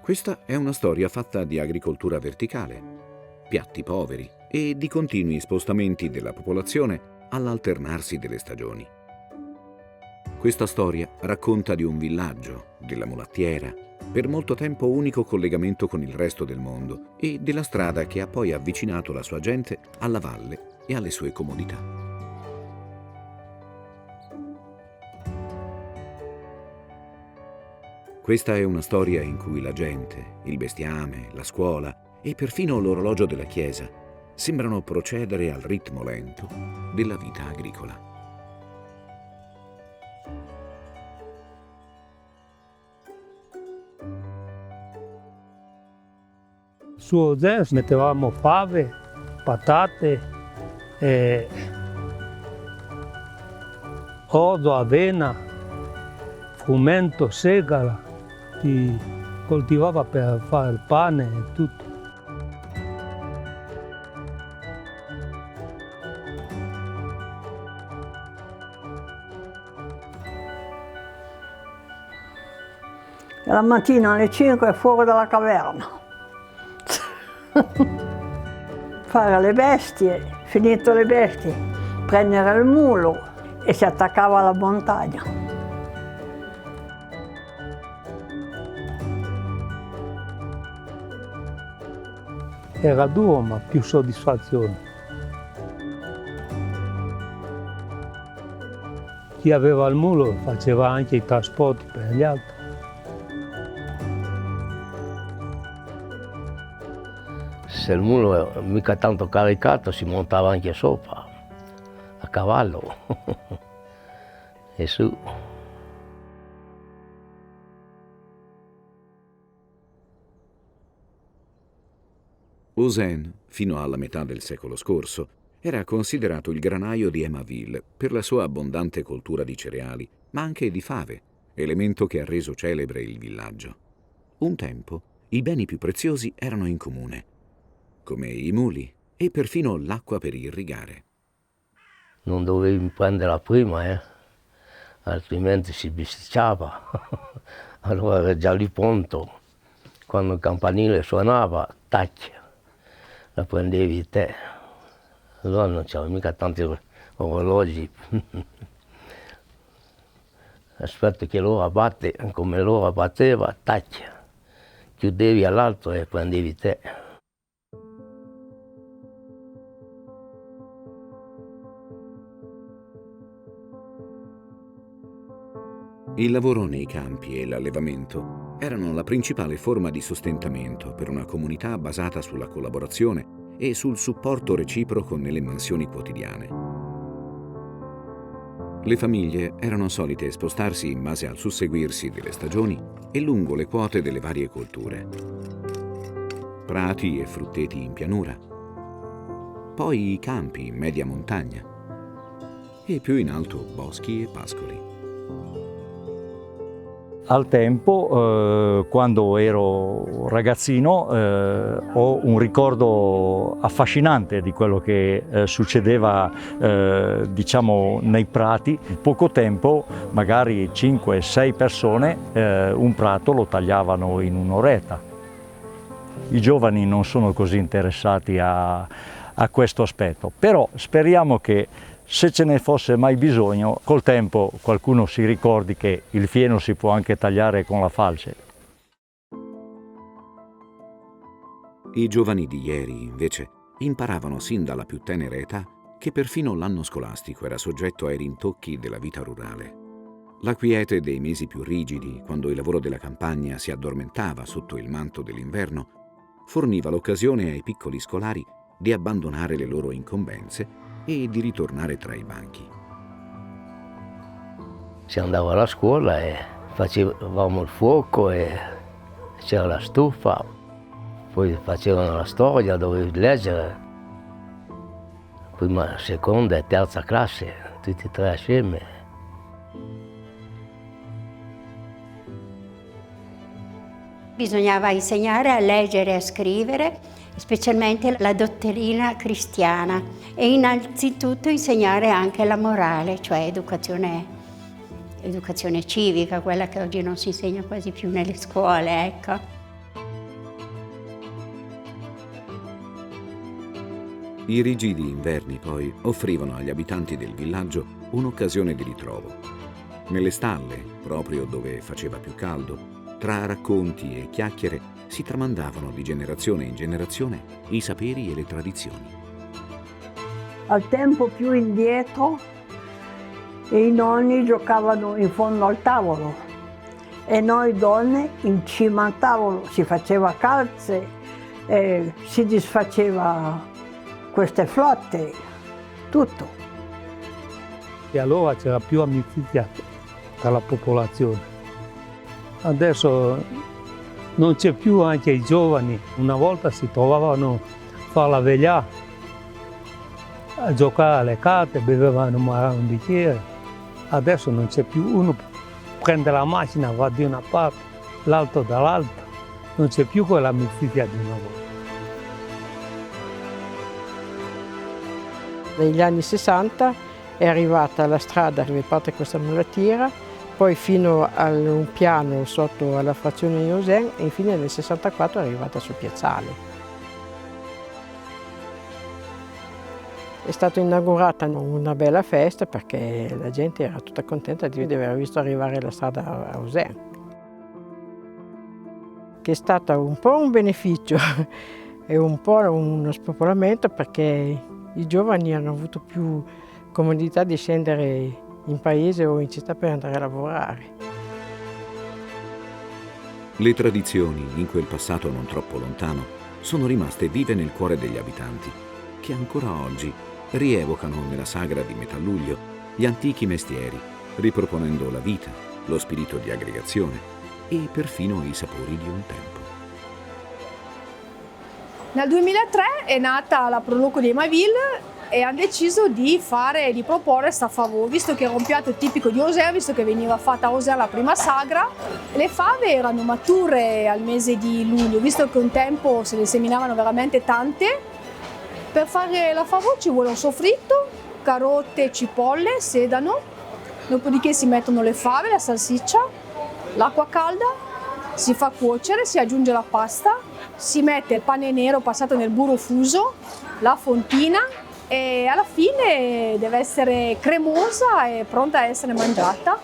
Questa è una storia fatta di agricoltura verticale, piatti poveri e di continui spostamenti della popolazione all'alternarsi delle stagioni. Questa storia racconta di un villaggio, della mulattiera, per molto tempo unico collegamento con il resto del mondo, e della strada che ha poi avvicinato la sua gente alla valle e alle sue comodità. Questa è una storia in cui la gente, il bestiame, la scuola e perfino l'orologio della chiesa sembrano procedere al ritmo lento della vita agricola. Su Zens mettevamo fave, patate, orzo, avena, frumento, segala. Si coltivava per fare il pane e tutto. E la mattina alle 5 fuori dalla caverna. Fare le bestie, finito le bestie, prendere il mulo e si attaccava alla montagna. Era duro ma più soddisfazione. Chi aveva il mulo faceva anche i trasporti per gli altri. Se il mulo è mica tanto caricato si montava anche sopra, a cavallo e su. Osen, fino alla metà del secolo scorso, era considerato il granaio di Emaville per la sua abbondante coltura di cereali, ma anche di fave, elemento che ha reso celebre il villaggio. Un tempo i beni più preziosi erano in comune, come i muli e perfino l'acqua per irrigare. Non dovevi prenderla prima, altrimenti si bisticciava. Allora era già lì pronto. Quando il campanile suonava, tac, la prendevi te. Allora non c'erano mica tanti orologi. Aspetta che l'ora batte, come l'ora batteva, tac, chiudevi all'altro e prendevi te. Il lavoro nei campi e l'allevamento erano la principale forma di sostentamento per una comunità basata sulla collaborazione e sul supporto reciproco nelle mansioni quotidiane. Le famiglie erano solite spostarsi in base al susseguirsi delle stagioni e lungo le quote delle varie colture. Prati e frutteti in pianura, poi i campi in media montagna e più in alto boschi e pascoli. Al tempo, quando ero ragazzino, ho un ricordo affascinante di quello che succedeva, diciamo, nei prati. In poco tempo, magari 5-6 persone, un prato lo tagliavano in un'oretta. I giovani non sono così interessati a questo aspetto, però speriamo che se ce ne fosse mai bisogno, col tempo qualcuno si ricordi che il fieno si può anche tagliare con la falce. I giovani di ieri, invece, imparavano sin dalla più tenera età che perfino l'anno scolastico era soggetto ai rintocchi della vita rurale. La quiete dei mesi più rigidi, quando il lavoro della campagna si addormentava sotto il manto dell'inverno, forniva l'occasione ai piccoli scolari di abbandonare le loro incombenze e di ritornare tra i banchi. Si andava alla scuola e facevamo il fuoco e c'era la stufa, poi facevano la storia, dovevi leggere, prima seconda e terza classe, tutti e tre assieme. Bisognava insegnare a leggere e a scrivere, specialmente la dottrina cristiana, e innanzitutto insegnare anche la morale, cioè educazione civica, quella che oggi non si insegna quasi più nelle scuole, ecco. I rigidi inverni poi offrivano agli abitanti del villaggio un'occasione di ritrovo. Nelle stalle, proprio dove faceva più caldo, tra racconti e chiacchiere si tramandavano di generazione in generazione i saperi e le tradizioni. Al tempo più indietro i nonni giocavano in fondo al tavolo e noi donne in cima al tavolo si faceva calze, si disfaceva queste flotte, tutto. E allora c'era più amicizia tra la popolazione. Adesso non c'è più, anche i giovani. Una volta si trovavano a fare la veglia, a giocare alle carte, bevevano magari un bicchiere. Adesso non c'è più, uno prende la macchina, va di una parte, l'altro dall'altra. Non c'è più quell'amicizia di una volta. Negli anni 60 è arrivata la strada dove parte questa mulettiera, poi fino a un piano sotto alla frazione di Auxerre e infine nel 64 è arrivata sul piazzale. È stata inaugurata una bella festa perché la gente era tutta contenta di aver visto arrivare la strada a Auxerre, che è stata un po' un beneficio e un po' uno spopolamento perché i giovani hanno avuto più comodità di scendere in paese o in città per andare a lavorare. Le tradizioni, in quel passato non troppo lontano, sono rimaste vive nel cuore degli abitanti, che ancora oggi rievocano nella sagra di metà luglio gli antichi mestieri, riproponendo la vita, lo spirito di aggregazione e perfino i sapori di un tempo. Nel 2003 è nata la Proloco di Emaiville e hanno deciso di proporre sta favò, visto che era un piatto tipico di Auxerre, visto che veniva fatta a Auxerre la prima sagra. Le fave erano mature al mese di luglio, visto che un tempo se ne seminavano veramente tante. Per fare la favò ci vuole un soffritto, carote, cipolle, sedano, dopodiché si mettono le fave, la salsiccia, l'acqua calda, si fa cuocere, si aggiunge la pasta, si mette il pane nero passato nel burro fuso, la fontina e alla fine deve essere cremosa e pronta a essere mangiata.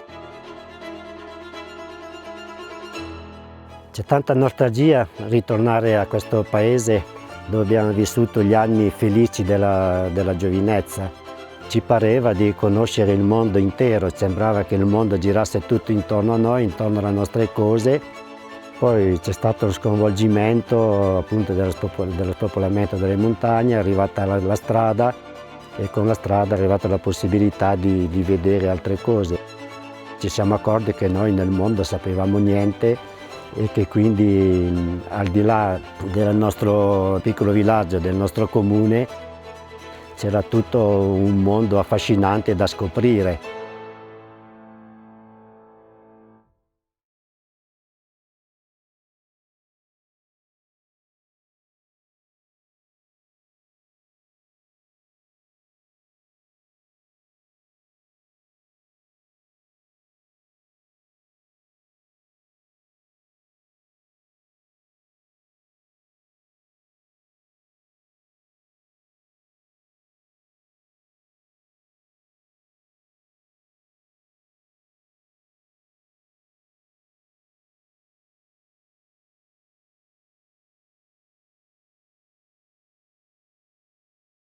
C'è tanta nostalgia ritornare a questo paese dove abbiamo vissuto gli anni felici della giovinezza. Ci pareva di conoscere il mondo intero, sembrava che il mondo girasse tutto intorno a noi, intorno alle nostre cose. Poi c'è stato lo sconvolgimento appunto dello spopolamento delle montagne, è arrivata la strada e con la strada è arrivata la possibilità di vedere altre cose. Ci siamo accorti che noi nel mondo sapevamo niente e che quindi al di là del nostro piccolo villaggio, del nostro comune, c'era tutto un mondo affascinante da scoprire.